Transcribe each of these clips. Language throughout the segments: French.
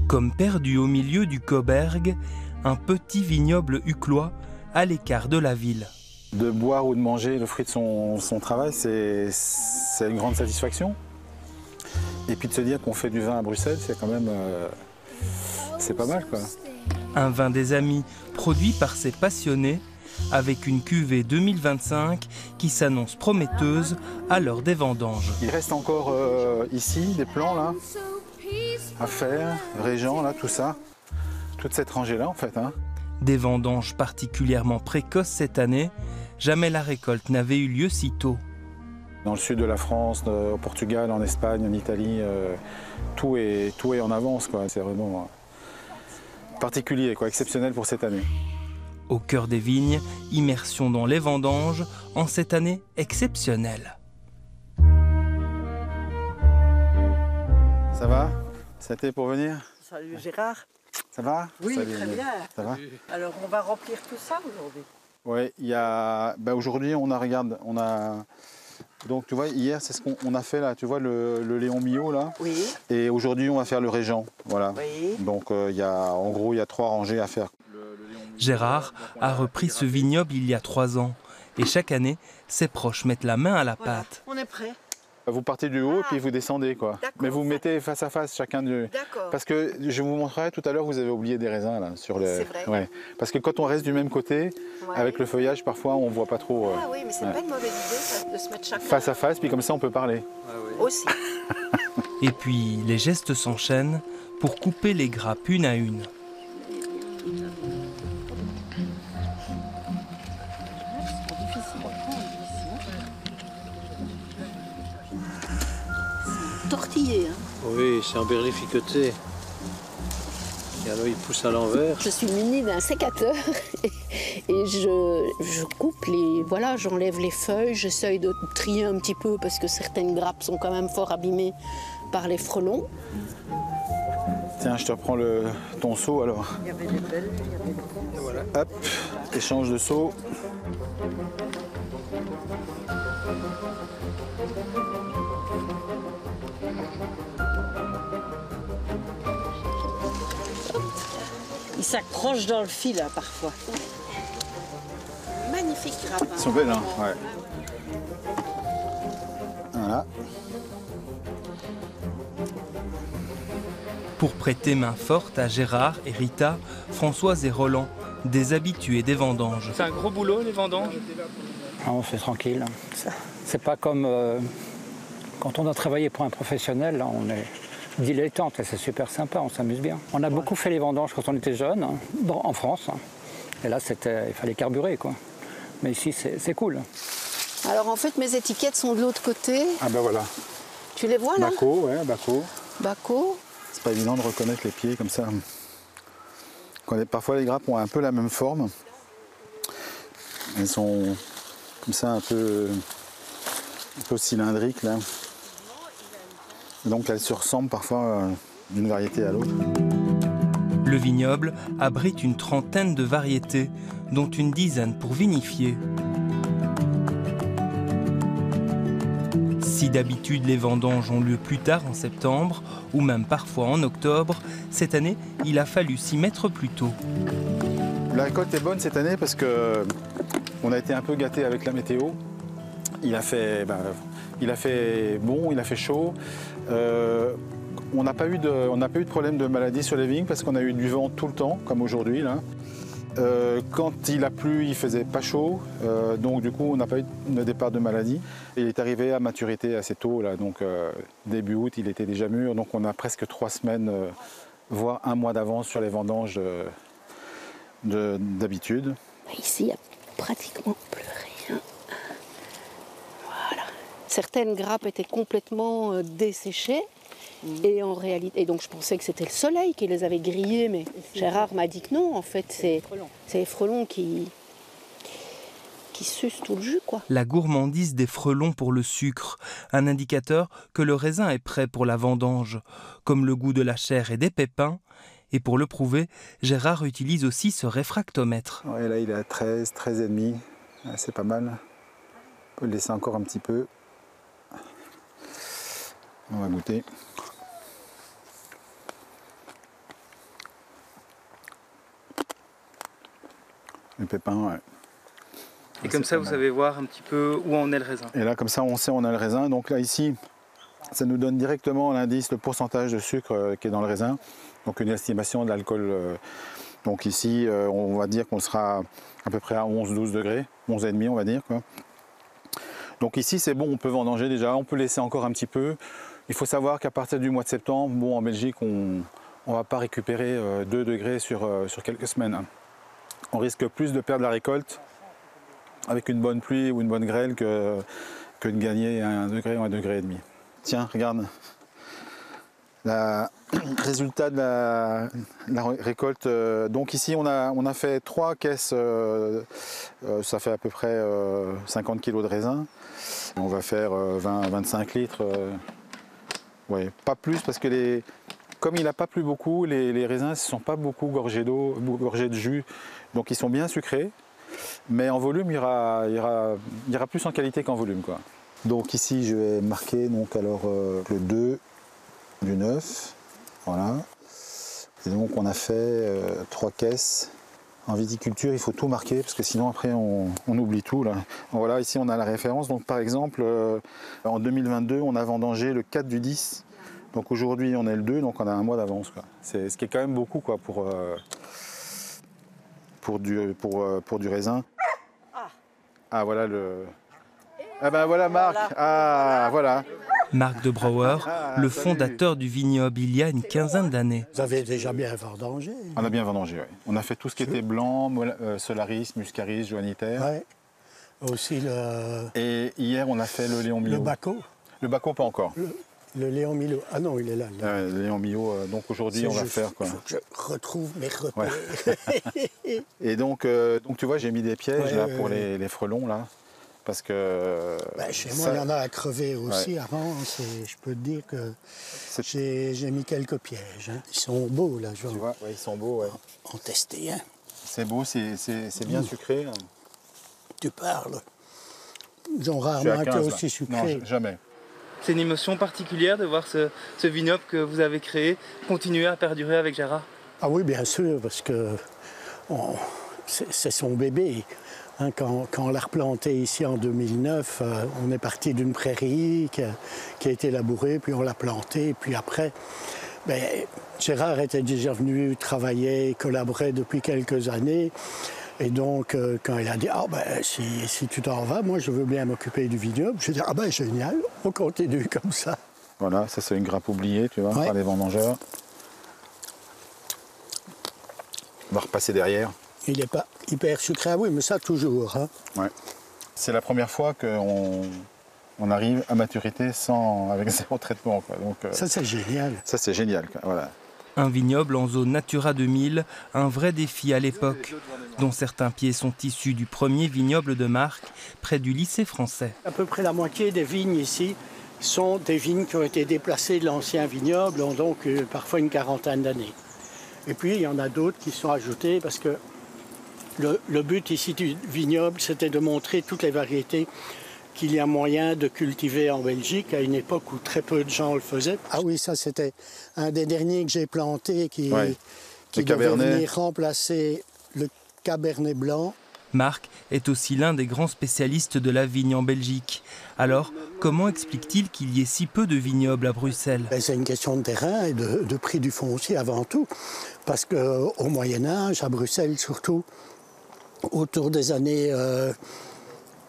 Comme perdu au milieu du Coberg, un petit vignoble uclois à l'écart de la ville. De boire ou de manger le fruit de son travail, c'est une grande satisfaction. Et puis de se dire qu'on fait du vin à Bruxelles, c'est quand même c'est pas mal, quoi. Un vin des amis produit par ces passionnés avec une cuvée 2025 qui s'annonce prometteuse à l'heure des vendanges. Il reste encore ici des plants là à faire, Régent là, tout ça, toute cette rangée là en fait. Des vendanges particulièrement précoces cette année, jamais la récolte n'avait eu lieu si tôt. Dans le sud de la France, au Portugal, en Espagne, en Italie, tout est en avance, quoi. C'est vraiment particulier, quoi, exceptionnel pour cette année. Au cœur des vignes, immersion dans les vendanges en cette année exceptionnelle. Ça va? C'était pour venir? Salut Gérard. Ça va? Oui, salut, très bien. Ça va? Alors on va remplir tout ça aujourd'hui. Oui, il y a. Aujourd'hui, on a. Donc tu vois, hier, c'est ce qu'on a fait là. Tu vois le Léon Millot là. Oui. Et aujourd'hui, on va faire le Régent. Voilà. Oui. Donc en gros, il y a 3 rangées à faire. Gérard a repris ce vignoble il y a 3 ans. Et chaque année, ses proches mettent la main à la pâte. On est prêt. Vous partez du haut et puis vous descendez, quoi. Mais vous mettez face à face chacun du. D'accord. Parce que je vous montrerai tout à l'heure, vous avez oublié des raisins là sur le. C'est vrai. Ouais. Parce que quand on reste du même côté, avec le feuillage, parfois on voit pas trop. Ah oui, mais c'est pas une mauvaise idée ça, de se mettre chacun face à face, puis comme ça on peut parler. Ah oui. Aussi. Et puis les gestes s'enchaînent pour couper les grappes une à une. Tortillé. Hein. Oui, c'est un berger ficoté. Et alors il pousse à l'envers. Je suis munie d'un sécateur et je coupe les. Voilà, j'enlève les feuilles, j'essaye de trier un petit peu parce que certaines grappes sont quand même fort abîmées par les frelons. Tiens, je te reprends ton seau alors. Il y avait des belles, il y avait des belles. Voilà, hop, échange de seau. Ils s'accrochent dans le fil là, parfois. Magnifique grappe. Ils sont belles, hein. Ouais. Voilà. Pour prêter main forte à Gérard et Rita, Françoise et Roland, des habitués des vendanges. C'est un gros boulot les vendanges? On fait tranquille. C'est pas comme quand on a travaillé pour un professionnel, là, on est dilettante et c'est super sympa, on s'amuse bien. On a beaucoup fait les vendanges quand on était jeune, en France. Et là, il fallait carburer, quoi. Mais ici, c'est cool. Alors en fait, mes étiquettes sont de l'autre côté. Ah ben voilà. Tu les vois là? Baco, ouais, Baco. Baco. C'est pas évident de reconnaître les pieds comme ça. Parfois les grappes ont un peu la même forme. Elles sont comme ça un peu cylindriques là. Donc elles se ressemblent parfois d'une variété à l'autre. Le vignoble abrite une trentaine de variétés, dont une dizaine pour vinifier. Si d'habitude les vendanges ont lieu plus tard en septembre, ou même parfois en octobre, cette année, il a fallu s'y mettre plus tôt. La récolte est bonne cette année parce que on a été un peu gâté avec la météo. Il a fait bon, il a fait chaud. On n'a pas eu de problème de maladie sur les vignes parce qu'on a eu du vent tout le temps, comme aujourd'hui là. Quand il a plu, il faisait pas chaud, donc du coup on n'a pas eu de départ de maladie. Et il est arrivé à maturité assez tôt, là, donc début août il était déjà mûr, donc on a presque 3 semaines, voire 1 mois d'avance sur les vendanges d'habitude. Ici, il n'y a pratiquement plus rien. Voilà. Certaines grappes étaient complètement desséchées. Et en réalité, donc je pensais que c'était le soleil qui les avait grillées, mais Gérard m'a dit que non, en fait c'est les frelons qui sucent tout le jus, quoi. La gourmandise des frelons pour le sucre, un indicateur que le raisin est prêt pour la vendange, comme le goût de la chair et des pépins. Et pour le prouver, Gérard utilise aussi ce réfractomètre. Ouais, là il est à 13, 13,5, c'est pas mal. On peut le laisser encore un petit peu. On va goûter. Les pépins, ouais. Et comme ça, vous savez voir un petit peu où en est le raisin. Et là, comme ça, on sait où on a le raisin. Donc là, ici, ça nous donne directement l'indice, le pourcentage de sucre qui est dans le raisin. Donc une estimation de l'alcool. Donc ici, on va dire qu'on sera à peu près à 11-12 degrés, 11,5 on va dire, quoi. Donc ici, c'est bon, on peut vendanger déjà, on peut laisser encore un petit peu. Il faut savoir qu'à partir du mois de septembre, bon, en Belgique, on ne va pas récupérer 2 degrés sur quelques semaines. On risque plus de perdre la récolte avec une bonne pluie ou une bonne grêle que de gagner 1 degré ou 1,5 degré. Tiens, regarde. Le résultat de la récolte. Donc ici, on a fait 3 caisses. Ça fait à peu près 50 kg de raisin. On va faire 20-25 litres. Ouais, pas plus parce que comme il n'a pas plu beaucoup, les raisins ne sont pas beaucoup gorgés d'eau, gorgés de jus. Donc ils sont bien sucrés. Mais en volume, il y aura plus en qualité qu'en volume, quoi. Donc ici, je vais marquer donc, alors, le 2 du 9. Voilà. Et donc on a fait 3 caisses. En viticulture, il faut tout marquer parce que sinon après on oublie tout. Là. Voilà, ici on a la référence. Donc par exemple, en 2022, on a vendangé le 4 du 10. Donc aujourd'hui, on est le 2, donc on a un mois d'avance. C'est ce qui est quand même beaucoup quoi, pour du raisin. Ah voilà le. Ah ben voilà Marc. Ah voilà. Marc de Brouwer, le fondateur du vignoble il y a une quinzaine d'années. Vous avez déjà bien vendangé? On a bien vendangé, oui. On a fait tout ce qui était blanc, Solaris, Muscaris, Johanniter. Oui. Aussi le... Et hier, on a fait le Léon Milo. Le Baco? Le Baco, pas encore. Le Léon Milo. Ah non, il est là. Le Léon Milo, donc aujourd'hui, on va faire quoi. Il faut que je retrouve mes repères. Ouais. Et donc tu vois, j'ai mis des pièges là pour les frelons là. Parce que chez moi, il y en a à crever aussi avant. Je peux te dire que j'ai mis quelques pièges. Hein. Ils sont beaux, là. Genre. Tu vois, ils sont beaux, ouais. En tester un. C'est beau, c'est bien sucré. Hein. Tu parles. Ils ont rarement été aussi sucrés. Non, jamais. C'est une émotion particulière de voir ce vignoble que vous avez créé continuer à perdurer avec Gérard. Ah oui, bien sûr, parce que c'est son bébé. Hein, quand on l'a replanté ici en 2009, on est parti d'une prairie qui a été labourée, puis on l'a plantée, puis après, Gérard était déjà venu travailler, collaborer depuis quelques années, et donc quand il a dit « si tu t'en vas, moi je veux bien m'occuper du vignoble », j'ai dit « génial, on continue comme ça ». Voilà, ça c'est une grappe oubliée, tu vois, par les vendangeurs. On va repasser derrière. Il n'est pas hyper sucré, oui, mais ça toujours. Hein. Ouais. C'est la première fois qu'on arrive à maturité avec zéro traitement. Quoi. Donc, ça, c'est génial. Ça, c'est génial. Quoi. Voilà. Un vignoble en zone Natura 2000, un vrai défi à l'époque, dont certains pieds sont issus du premier vignoble de Marc, près du lycée français. À peu près la moitié des vignes ici sont des vignes qui ont été déplacées de l'ancien vignoble, ont donc parfois une quarantaine d'années. Et puis, il y en a d'autres qui sont ajoutées parce que le but ici du vignoble, c'était de montrer toutes les variétés qu'il y a moyen de cultiver en Belgique à une époque où très peu de gens le faisaient. Ah oui, ça c'était un des derniers que j'ai planté qui devait venir remplacer le Cabernet Blanc. Marc est aussi l'un des grands spécialistes de la vigne en Belgique. Alors, comment explique-t-il qu'il y ait si peu de vignobles à Bruxelles? C'est une question de terrain et de prix du foncier avant tout. Parce qu'au Moyen-Âge, à Bruxelles surtout, autour des années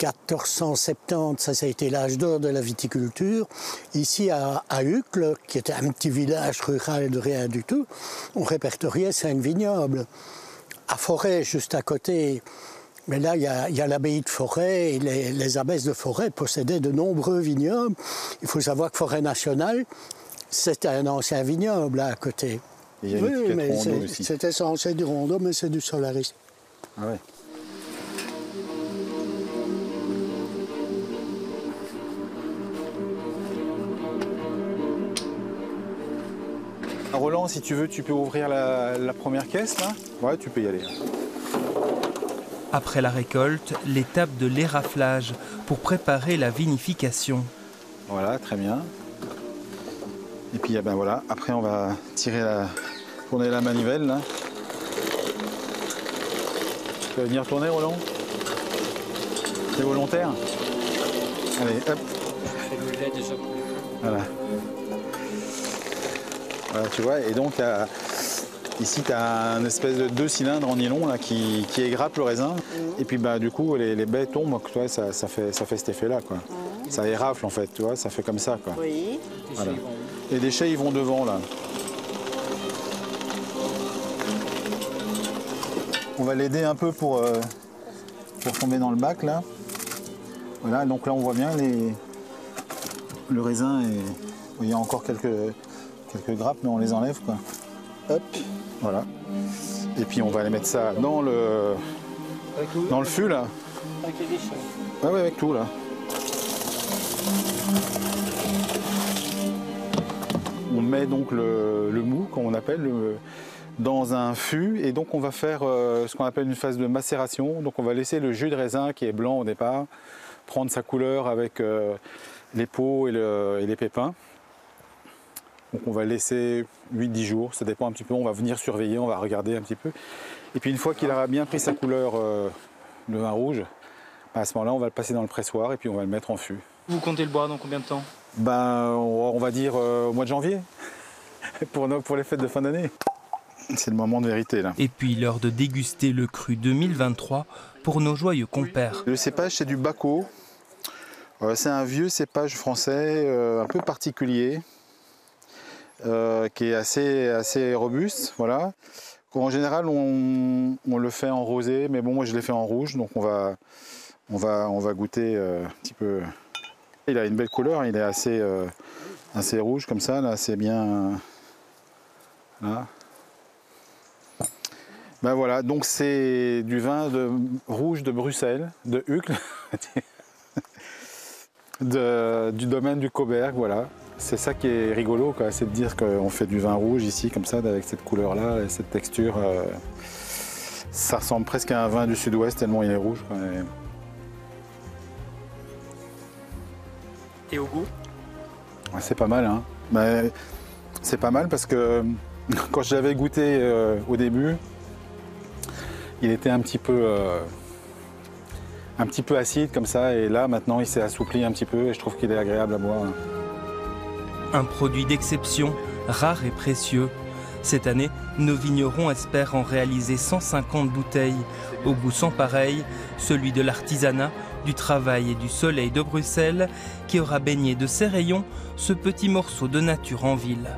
1470, ça a été l'âge d'or de la viticulture. Ici à Uccle, qui était un petit village rural de rien du tout, on répertoriait 5 vignobles. À Forêt, juste à côté, mais là il y a l'abbaye de Forêt et les abbesses de Forêt possédaient de nombreux vignobles. Il faut savoir que Forêt nationale, c'était un ancien vignoble là à côté. Il y a une mais c'était censé du Rondeau, mais c'est du Solaris. Ah ouais. Roland, si tu veux, tu peux ouvrir la première caisse, là? Ouais, tu peux y aller. Après la récolte, l'étape de l'éraflage pour préparer la vinification. Voilà, très bien. Et puis, voilà, après on va tourner la manivelle, là. Tu vas venir tourner, Roland? C'est volontaire? Allez, hop. Le lait déjà. Voilà. Voilà, tu vois, et donc ici tu as un espèce de 2 cylindres en nylon là, qui égrappe le raisin. Et puis bah, du coup les baies tombent, tu vois, ça fait cet effet-là, quoi. Ça érafle en fait, tu vois, ça fait comme ça, quoi. Oui. Voilà. Les déchets ils vont devant là. On va l'aider un peu pour tomber dans le bac là. Voilà, donc là on voit bien le raisin et il y a encore quelques grappes, mais on les enlève, quoi. Hop, voilà. Et puis on va aller mettre ça dans le fût là. Avec les déchets. Ouais, avec tout là. On met donc le mou, qu'on appelle, dans un fût, et donc on va faire ce qu'on appelle une phase de macération. Donc on va laisser le jus de raisin qui est blanc au départ prendre sa couleur avec les peaux et les pépins. Donc on va laisser 8-10 jours, ça dépend un petit peu, on va venir surveiller, on va regarder un petit peu. Et puis une fois qu'il aura bien pris sa couleur, le vin rouge, à ce moment-là on va le passer dans le pressoir et puis on va le mettre en fût. Vous comptez le boire dans combien de temps? Ben, on va dire au mois de janvier, pour les fêtes de fin d'année. C'est le moment de vérité là. Et puis l'heure de déguster le cru 2023 pour nos joyeux compères. Le cépage c'est du Baco. C'est un vieux cépage français un peu particulier. Qui est assez robuste, voilà. En général, on le fait en rosé, mais bon, moi je l'ai fait en rouge, donc on va goûter un petit peu. Il a une belle couleur, il est assez rouge comme ça, là, c'est bien. Là. Ben voilà, donc c'est du vin rouge de Bruxelles, de Uccle, du domaine du Cauberg, voilà. C'est ça qui est rigolo, c'est de dire qu'on fait du vin rouge ici, comme ça, avec cette couleur-là, et cette texture. Ça ressemble presque à un vin du sud-ouest, tellement il est rouge, quoi. Et au goût? C'est pas mal, hein. Mais c'est pas mal parce que quand je l'avais goûté au début, il était un petit peu acide comme ça, et là maintenant il s'est assoupli un petit peu et je trouve qu'il est agréable à boire. Un produit d'exception, rare et précieux. Cette année, nos vignerons espèrent en réaliser 150 bouteilles, au goût sans pareil, celui de l'artisanat, du travail et du soleil de Bruxelles, qui aura baigné de ses rayons ce petit morceau de nature en ville.